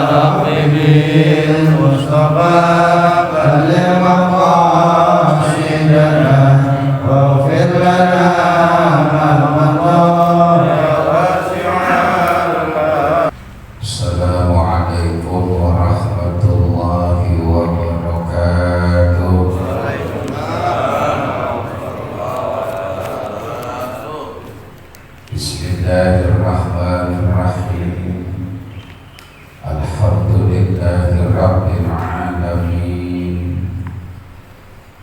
رب بالمصطفى بلغ مقاصدنا واغفر لنا ما مضى يا واسع الرحمة. السلام عليكم ورحمة الله وبركاته. Bismillahirrahmanirrahim. Alhamdulillahi rabbil alamin.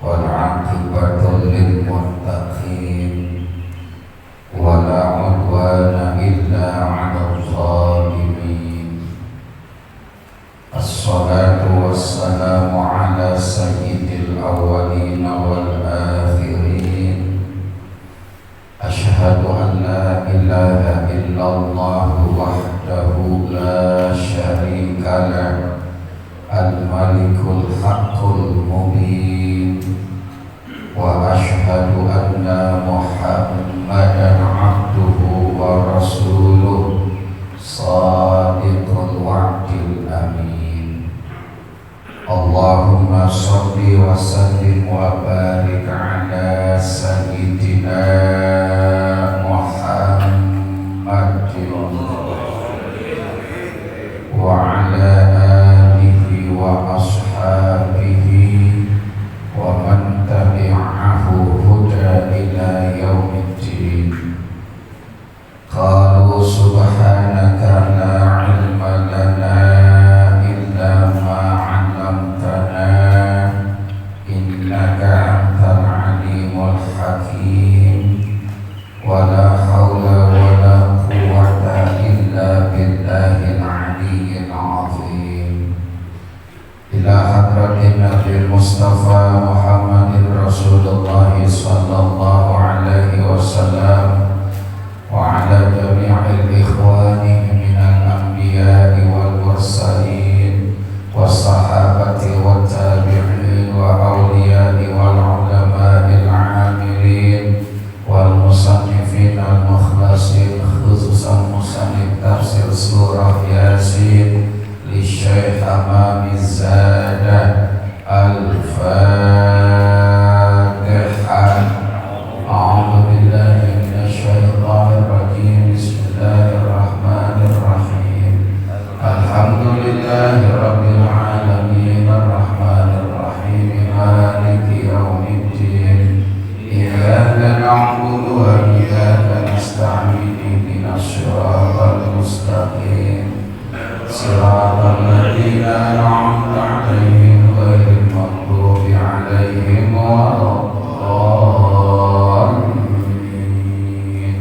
Wal 'aqibatu lil muttaqin. Wa la 'udwana illa 'alal zalimin. Assalatu wassalamu ala sayyidil awwalin wal akhirin. Asyhadu an la ilaha illallah wahdahu la syarika lah, al-malikul haqqul mubin. Wa asyhadu anna Muhammadan abduhu wa rasuluh, shadiqul wa'dil amin. Allahumma sholli wa sallim wa barik ala sayyidina Muhammadin wa ala alihi wa ashabihi wa man tabi'ahu huda ila yaumiddin. Qalu subhanaka la ilma lana illa ma 'allamtana innaka antal alimul hakim. Wala haula wala quwwata illa billahil aliyyil azim. Ila hadratin Nabil Mustafa Muhammadin Rasulullah sallallahu alaihi wasallam wa ala jami'il ikhwani minal anbiya'i wal mursalin was sahabati wat tabi'in wa awliya'i wal ulama'il 'amilin wal musannifin al mukhlasin, khususan musannif tafsir surah Yasin li Syekh Amami Zada. Al-Fatihah. A'udzu billahi minasy syaithanir rajim. Bismillahirrahmanirrahim. Alhamdulillahi rabbil alamin arrahmanir rahim maliki yaumiddin. Iyyaka na'budu wa iyyaka nasta'in ihdinas siratal mustaqim siratal ladzina an'amta 'alaihim ghairil maghdubi 'alaihim waladdallin.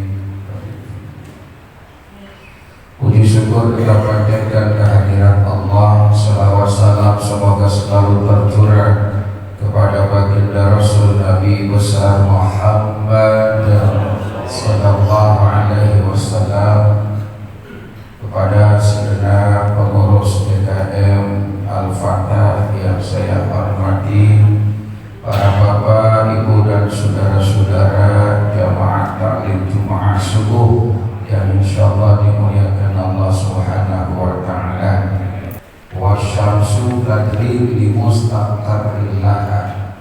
Puji syukur kita panjatkan kehadirat Allah. Salawat salam semoga selalu tercurah kepada baginda Rasul Nabi besar Muhammad sallallahu alaihi wasallam, kepada segenap pengurus DKM Al-Fatah yang saya hormati, para bapak, ibu dan saudara-saudara jamaah taklim Jumat subuh yang insyaallah dimuliakan Allah Subhanahu wa taala. Wasyamsu tajri li mustaqarrin laha.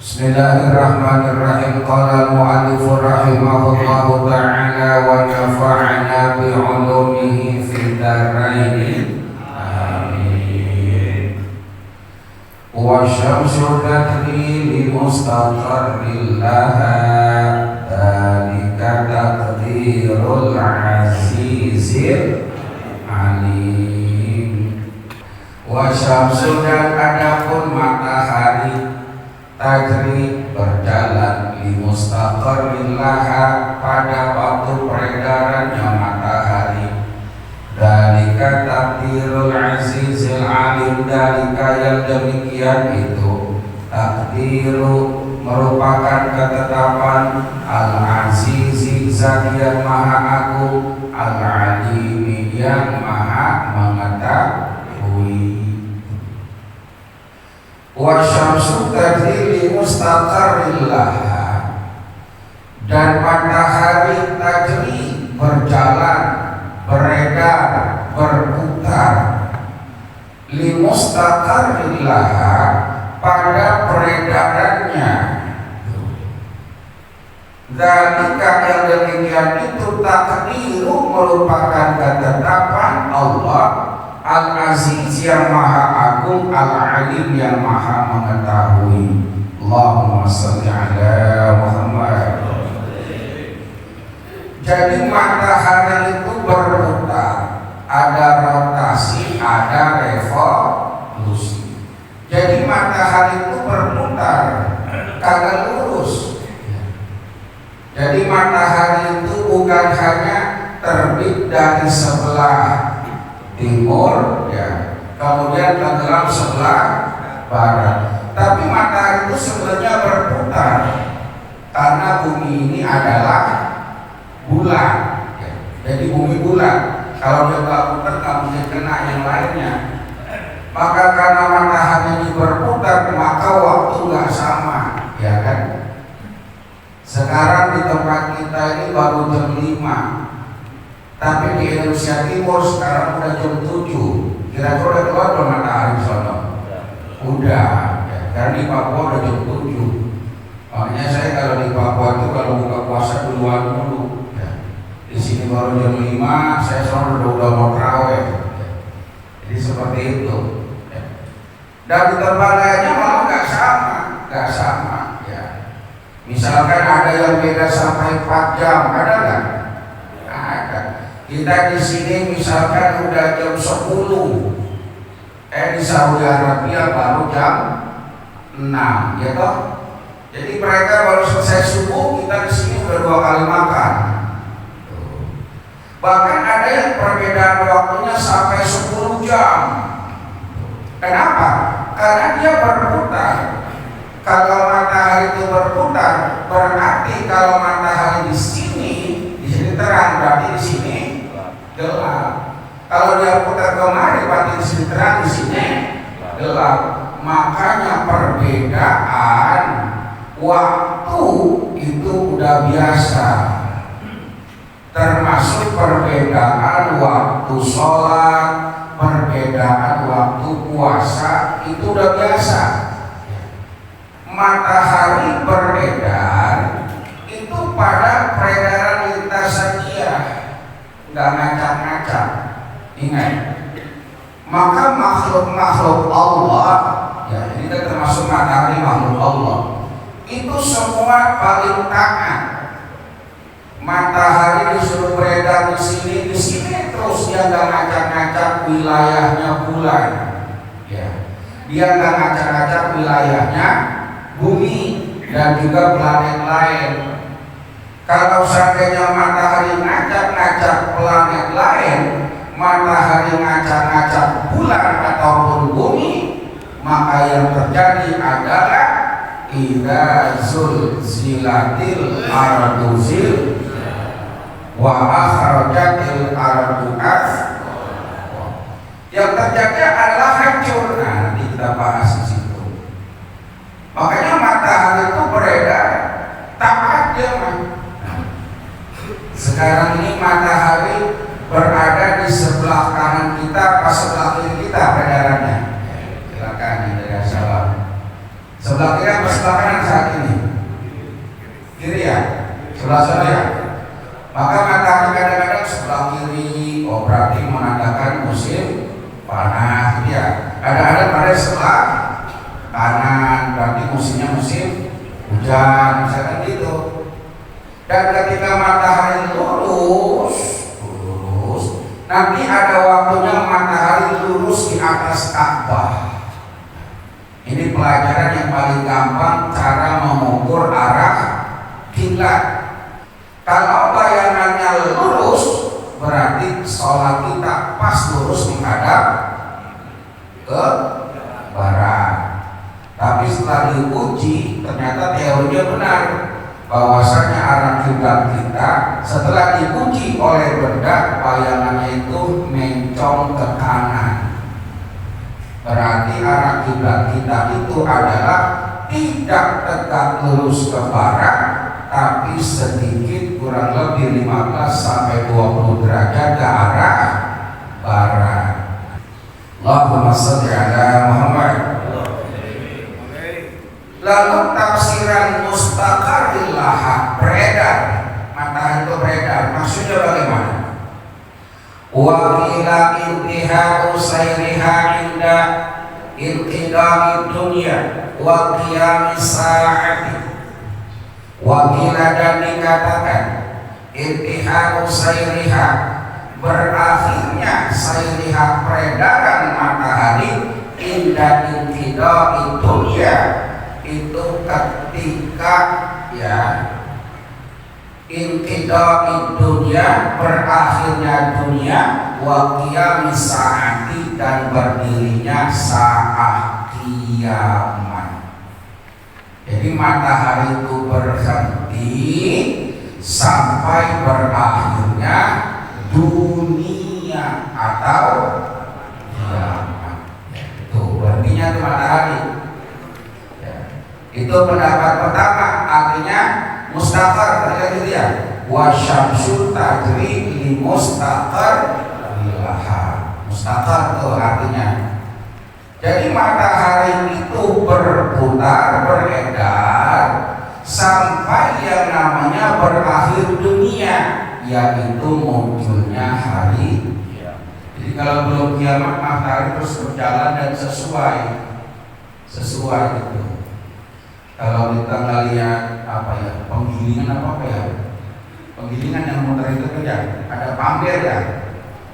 Bismillahirrahmanirrahim. Qala al-mu'allif rahimahullahu ta'ala wa nafa'ana bi 'ulumihi fid dharain. Amin. Wasyamsu tajri li mustaqarrin laha, dzalika taqdirul 'azizil 'alim. Wasyamsu, dan adapun matahari, tajri berjalan, li mustaqarrin laha pada waktu peredarannya matahari. Dzalika taqdirul 'azizil 'alim. Dzalika yang demikian itu, takdiru merupakan ketetapan al-azizi, zat yang maha agung, al-alimi yang maha mengetahui. Wasyamsu tajri li mustaqarrin laha, dan matahari tajri berjalan, beredar, berputar mustaqarrilaha, pada peredarannya. Zalika yang demikian itu takdiru merupakan ketetapan Allah Al-Aziz yang maha agung, Al-Alim yang maha mengetahui. Allahumma sholli ala Muhammad. Jadi matahari itu berputar, ada rotasi, ada revolusi. Jadi matahari itu berputar, kagak lurus. Jadi matahari itu bukan hanya terbit dari sebelah timur, ya, kemudian tenggelam sebelah barat. Tapi matahari itu sebenarnya berputar karena bumi ini adalah bulan, ya. Jadi bumi bulan. Kalau dia nggak putar, nggak mungkin kena yang lainnya. Maka karena matahari ini berputar, maka waktu nggak sama, ya kan? Sekarang di tempat kita ini baru jam 5, tapi di Indonesia Timur sekarang udah jam 7. Kira-kira udah keluar belum matahari sono? Udah, ya. Karena di Papua udah jam 7. Makanya saya kalau di Papua itu kalau buka puasa duluan dulu, ya. Di sini baru jam 5, saya sono udah mau terawih, ya. Jadi seperti itu, ya. Dan di tempat lainnya malah nggak sama, ya. Misalkan ada yang beda sampai 4 jam, ada nggak? Ada. Kita di sini misalkan udah jam 10, di Saudi Arabia baru jam 6, ya toh? Jadi mereka baru selesai subuh, kita di sini udah 2 kali makan. Bahkan ada yang perbedaan waktunya sampai 10 jam. Kenapa? Karena dia berputar. Kalau matahari itu berputar, berarti kalau matahari di sini terang, berarti di sini gelap. Kalau dia putar kemari, berarti di sini terang, di sini gelap. Makanya perbedaan waktu itu udah biasa. Termasuk perbedaan waktu sholat, perbedaan waktu puasa, itu udah biasa. Matahari beredar itu pada peredaran lintasan dia, nggak ngacak-ngacak. Ingat, maka makhluk-makhluk Allah, ya ini kan termasuk matahari makhluk Allah, itu semua paling taat. Matahari disuruh beredar di sini terus, dia nggak ngacak-ngacak wilayahnya bulan, ya. Dia nggak ngacak-ngacak wilayahnya bumi dan juga planet lain. Kalau seandainya matahari ngacak-ngacak planet lain, matahari ngacak-ngacak bulan ataupun bumi, maka yang terjadi adalah idza zulzilatil ardu wa akhrajatil ardu athqalaha. Yang terjadi adalah hancur. Nah, nanti kita bahas di situ. Makanya matahari itu beredar, taat dia mah. Sekarang ini matahari berada di sebelah kanan kita, pas sebelah kiri kita peredarannya. Silakan ya, salam. Sebelah kiri apa sebelah kanan saat ini? Kiri ya, sebelah sana ya. Maka matahari kadang-kadang sebelah kiri, oh berarti menandakan musim panas, ya. Ada pada sebelah kanan, berarti musimnya musim hujan, misalkan gitu. Dan ketika matahari lurus, nanti ada waktunya matahari lurus di atas Ka'bah. Ini pelajaran yang paling gampang cara mengukur arah kiblat. Kalau bayangannya lurus, berarti sholat kita pas lurus menghadap ke barat. Tapi setelah diuji, ternyata teorinya benar, bahwasanya arah kiblat kita setelah diuji oleh bedak, bayangannya itu mencong ke kanan. Berarti arah kiblat kita itu adalah tidak tegak lurus ke barat, tapi sedikit kurang lebih 15 sampai 20 derajat ke arah barat. Allahumma shalli ala Muhammad. Lalu tafsiran mustaqarril laha, beredar, matahari itu beredar, maksudnya bagaimana? Wa qila intihau sayriha inda inqidami dunya wa qiyamis sa'ati. Wa qila, dan dikatakan intihau sayriha, berakhirnya sayriha, peredaran matahari, inda inqidami dunya, itu ketika ya inqidai dunia, berakhirnya dunia, wa qiyamis saati, dan berdirinya saat kiamat. Jadi matahari itu berhenti sampai berakhirnya dunia atau kiamat. Itu berhentinya itu matahari. Itu pendapat pertama, artinya mustaqar, terjadi dia. Wa syamsu tajri li mustaqar laha. Mustaqar itu artinya. Jadi matahari itu berputar, beredar sampai yang namanya berakhir dunia, yaitu munculnya hari. Jadi kalau belum kiamat, matahari terus berjalan dan sesuai itu. Kalau kita lihat apa ya, penggilingan apa ya, penggilingan yang muter itu kan ya, ada pamer ya,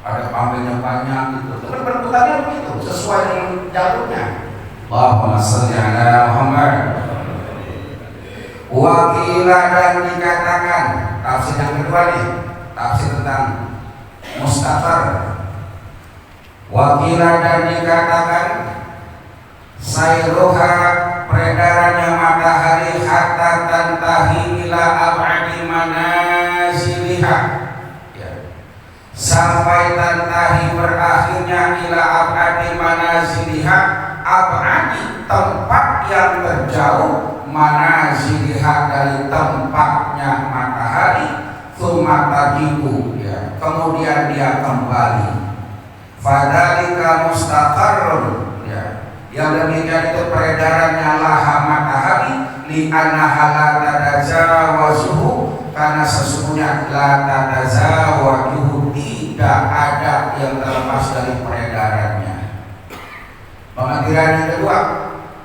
ada pamernya banyak gitu, terus berputarnya begitu sesuai dengan jalurnya. Allahumma shalli ala Muhammad. Wa qila, dan dikatakan, tafsir yang kedua nih, tafsir tentang mustaqar. Wa qila, dan dikatakan sayruha, peredarannya matahari, hatta tantahi ila ab'adi manaziliha, ya, sampai tantahi, berakhirnya, ila ab'adi manaziliha, ab'adi, tempat yang terjauh, manaziliha, dari tempatnya matahari, tsumma tajibu, ya, kemudian dia kembali. Fadzalika mustaqarrun, yang demikian itu peredarannya laha matahari, li annaha la tatajawazuhu, karena sesungguhnya la tatajawazuhu, tidak ada yang terlepas dari peredarannya. Pengertian yang kedua,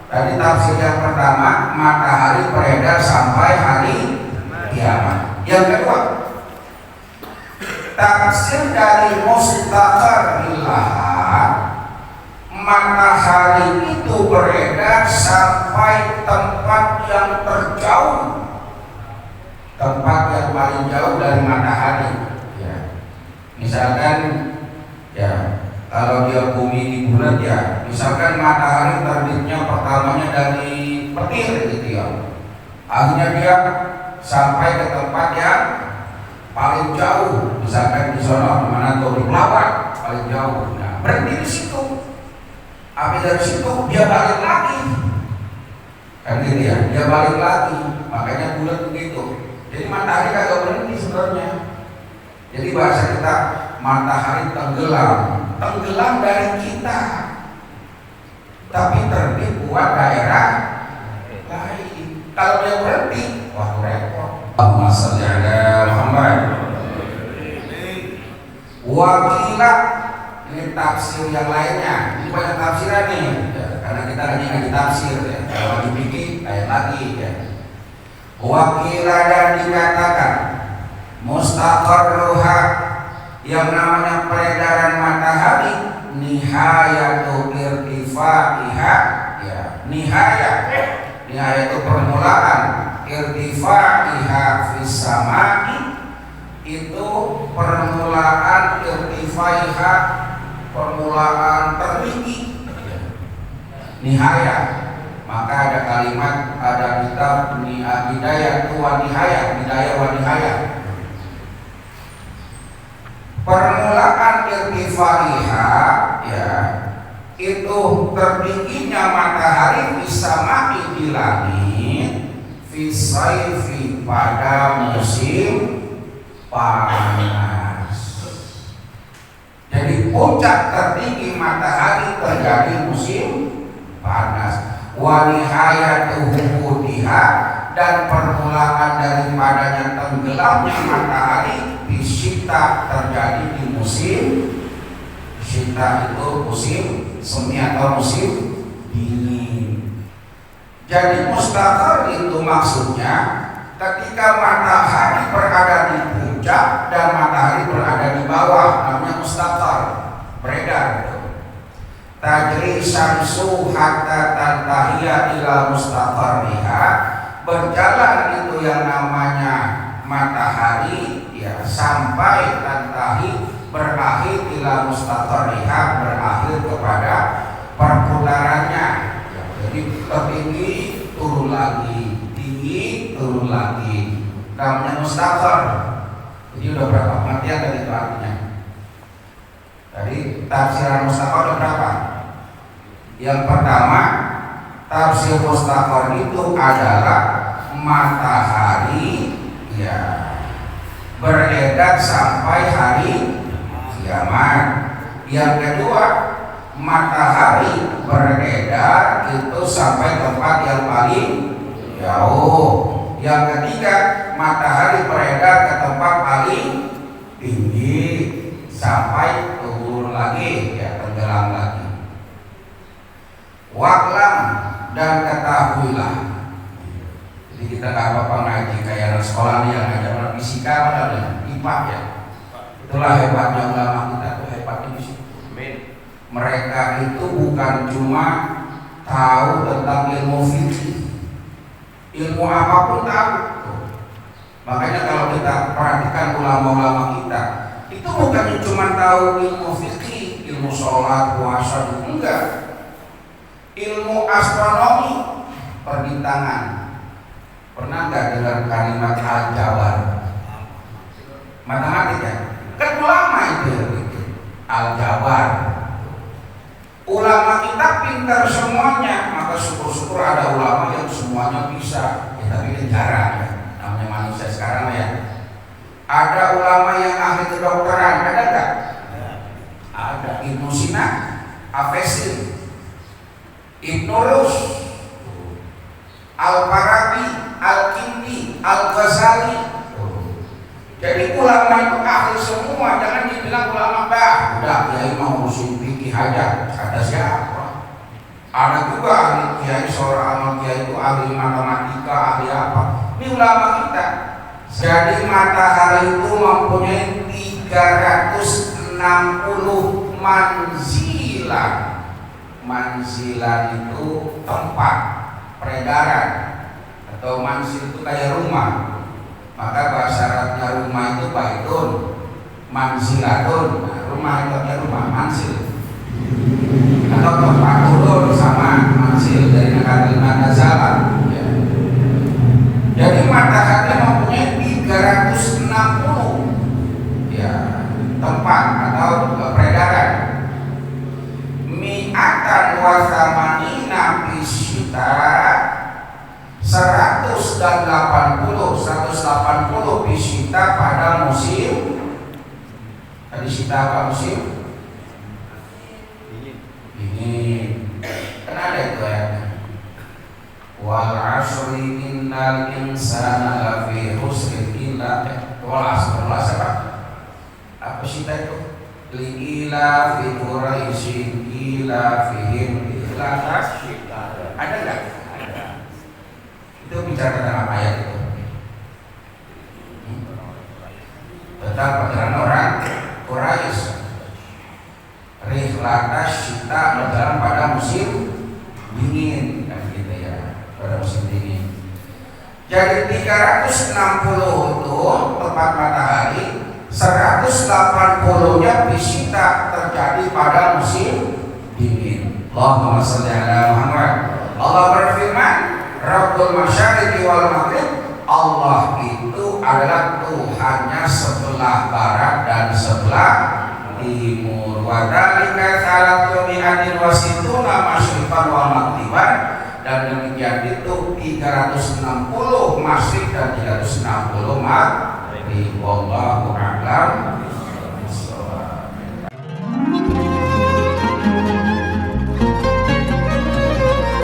tadi tafsir yang pertama, matahari beredar sampai hari kiamat. Yang kedua, tafsir dari mustaqarril laha, matahari itu beredar sampai tempat yang terjauh, tempat yang paling jauh dari matahari. Ya. Misalkan, ya, kalau dia bumi di bulan, ya, misalkan matahari terbitnya pertamanya dari petir gitu ya, akhirnya dia sampai ke tempat yang paling jauh, misalkan di sana mana tuh, di Pelawan paling jauh. Nah, berhenti di situ. Habis dari situ dia balik lagi, kan gitu ya, dia balik lagi, makanya bulan begitu. Jadi matahari kagak berhenti sebenarnya. Jadi bahasa kita, matahari tenggelam dari kita, tapi terbit buat daerah lain. Kalau dia berhenti, wah repot. Allahumma shalli ala Muhammad. Wakila, ini tafsir yang lainnya, ini banyak tafsiran nih, ya, karena kita hanya ngaji tafsir ya. Kalau lagi bikin kayak lagi ya. Wakila, dan dikatakan mustaqarruha, yang namanya peredaran matahari, nihayatu irtifaiha, ya, nihaya itu permulaan, irtifaiha fis samai, itu permulaan irtifaiha, permulaan tertinggi, nihaya. Maka ada kalimat, ada kitab bidayah wa nihaya. Permulaan irtifaiha, ya, itu tertingginya matahari bisa mati di langit, fisaifi, pada musim panas. Jadi puncak tertinggi matahari terjadi musim panas. Wa nihayatuhu hudiha, dan permulaan daripadanya tenggelamnya matahari bisyita terjadi di musim syita, itu musim semi atau musim dingin. Jadi mustaqar itu maksudnya ketika matahari berada di puncak dan matahari berada di bawah, namanya mustaqar, beredar. Tajri syamsu hatta tantahiya ila mustaqarriha, berjalan itu yang namanya matahari ya sampai tantahi, berakhir ila mustaqarriha, berakhir kepada perputarannya ya, jadi tertinggi turun lagi, tinggi turun lagi, namanya mustaqar. Jadi udah berapa pengertian dari itu artinya? Tadi tafsiran mustaqar udah berapa? Yang pertama, tafsir mustaqar itu adalah matahari ya beredar sampai hari kiamat. Yang kedua, matahari beredar itu sampai tempat yang paling jauh. Yang ketiga, matahari beredar ke tempat paling tinggi sampai turun lagi ya, tenggelam lagi. Waklam, dan ketahuilah. Jadi kita nggak apa-apa ngaji kayak anak sekolah nih yang ngajar fisika padahal IPA ya. Itulah hebatnya ulama kita tuh, hebatnya di situ. Mereka itu bukan cuma tahu tentang ilmu fikih, ilmu apapun tahu. Makanya kalau kita perhatikan ulama-ulama kita, itu bukan cuma tahu ilmu fikih, ilmu sholat, puasa, enggak. Ilmu astronomi, perbintangan. Pernah nggak dengar kalimat aljabar? Matematika. Kan ulama itu aljabar. Ulama kita pintar semuanya, maka syukur-syukur ada ulama yang semuanya bisa. Ya, tapi ini jarang ya. Namanya manusia sekarang ya. Ada ulama yang ahli kedokteran, ada nggak? Ada. Ibnu Sina, Avesin, Ibnu Rus, Al-Farabi, Al-Kindi, Al-Ghazali. Jadi ulama itu ahli semua, jangan dibilang ulama bah. Udah kiai mau ngurusin fikih aja, kata siapa? Ada juga ahli kiai, seorang kiai itu ahli matematika, ahli apa? Ini ulama kita. Jadi matahari itu mempunyai 360 manzilah. Manzilah itu tempat peredaran, atau manzil itu kayak rumah. Maka bahasa Arabnya rumah itu baitun, manzilatun. Nah, rumah itu artinya rumah, manzil. Atau tempat turun sama manzil dari kalimat nazalah. Ya. Jadi matahari mempunyai 360 ya tempat atau peredaran. Mi'atan wa thamanina bisyita, 180 bisyita pada musim. Tadi syita apa musim? Dingin. Kan ada itu ya. Wal asri innal insana lafi khusrin illa wal asr. Apa syita itu? Li'ila fi Quraisyin ila fihim ila tasyita. Ada enggak? Ada. Itu bicara tentang ayat itu. Tentang perjalanan orang Quraisy. Rihlata syita, berjalan pada musim dingin kan gitu ya, pada musim dingin. Jadi 360 itu tepat matahari, 180-nya bisyita terjadi pada musim dingin. Allahumma shalli ala Muhammad. Allah berfirman, Rabbul Masyariqi wal Maghrib, Allah itu adalah Tuhannya sebelah barat dan sebelah timur. Wa dzalika salatu mi'atin wa situna masyriqan wal maghriban, dan demikian itu 360 masyriq dan 360 maghrib.